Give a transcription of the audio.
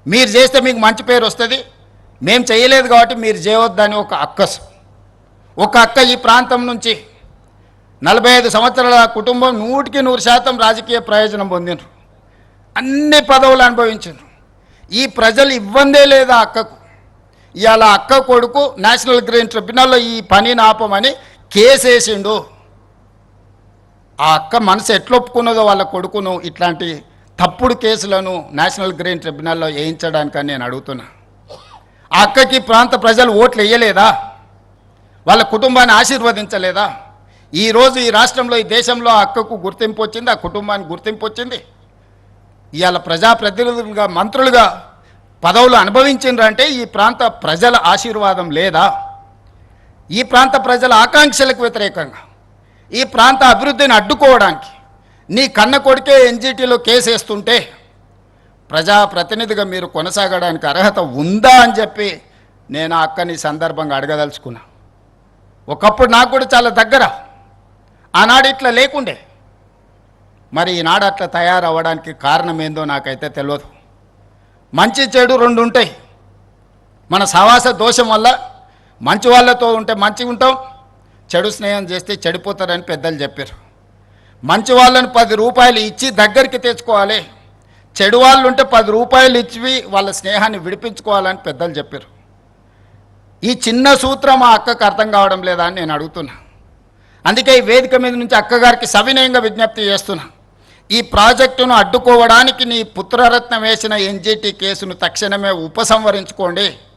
మీరు చేస్తే మీకు మంచి పేరు వస్తుంది, మేము చేయలేదు కాబట్టి మీరు చేయవద్దని ఒక అక్కసు. ఒక అక్క ఈ ప్రాంతం నుంచి 45 సంవత్సరాల కుటుంబం 100% రాజకీయ ప్రయోజనం పొందినారు, అన్ని పదవులు అనుభవించారు. ఈ ప్రజలు ఇవ్వందే లేదా అక్కకు. ఇవాళ అక్క కొడుకు నేషనల్ గ్రీన్ ట్రిబ్యునల్లో ఈ పనిని ఆపమని కేసు వేసిండు. ఆ అక్క మనసు ఎట్లొప్పుకున్నదో వాళ్ళ కొడుకును ఇట్లాంటి తప్పుడు కేసులను నేషనల్ గ్రీన్ ట్రిబ్యునల్లో వేయించడానికని నేను అడుగుతున్నా. ఆ అక్కకి ప్రాంత ప్రజలు ఓట్లు వేయలేదా? వాళ్ళ కుటుంబాన్ని ఆశీర్వదించలేదా? ఈరోజు ఈ రాష్ట్రంలో, ఈ దేశంలో ఆ అక్కకు గుర్తింపు వచ్చింది, ఆ కుటుంబానికి గుర్తింపు వచ్చింది. ఇవాళ ప్రజాప్రతినిధులుగా, మంత్రులుగా పదవులు అనుభవించిండ్రంటే ఈ ప్రాంత ప్రజల ఆశీర్వాదం లేదా? ఈ ప్రాంత ప్రజల ఆకాంక్షలకు వ్యతిరేకంగా, ఈ ప్రాంత అభివృద్ధిని అడ్డుకోవడానికి నీ కన్న కొడుకే ఎన్జిటిలో కేసు వేస్తుంటే ప్రజాప్రతినిధిగా మీరు కొనసాగడానికి అర్హత ఉందా అని చెప్పి నేను ఆ అక్కని సందర్భంగా అడగదలుచుకున్నా. ఒకప్పుడు నాకు కూడా చాలా దగ్గర, ఆనాడు ఇట్లా లేకుండే. మరి ఈనాడు అట్లా తయారవ్వడానికి కారణం ఏందో నాకైతే తెలియదు. మంచి చెడు రెండు ఉంటాయి. మన సహవాస దోషం వల్ల మంచి వాళ్ళతో ఉంటే మంచిగా ఉంటాం, చెడు స్నేహం చేస్తే చెడిపోతారని పెద్దలు చెప్పారు. మంచి వాళ్ళని 10 రూపాయలు ఇచ్చి దగ్గరికి తెచ్చుకోవాలి, చెడు వాళ్ళు ఉంటే 10 రూపాయలు ఇచ్చి వాళ్ళ స్నేహాన్ని విడిపించుకోవాలని పెద్దలు చెప్పారు. ఈ చిన్న సూత్రం ఆ అక్కకు అర్థం కావడం లేదా అని నేను అడుగుతున్నా. అందుకే ఈ వేదిక మీద నుంచి అక్కగారికి సవినయంగా విజ్ఞప్తి చేస్తున్నా. ఈ ప్రాజెక్టును అడ్డుకోవడానికి నీ పుత్రరత్నం వేసిన ఎన్జిటి కేసును తక్షణమే ఉపసంహరించుకోండి.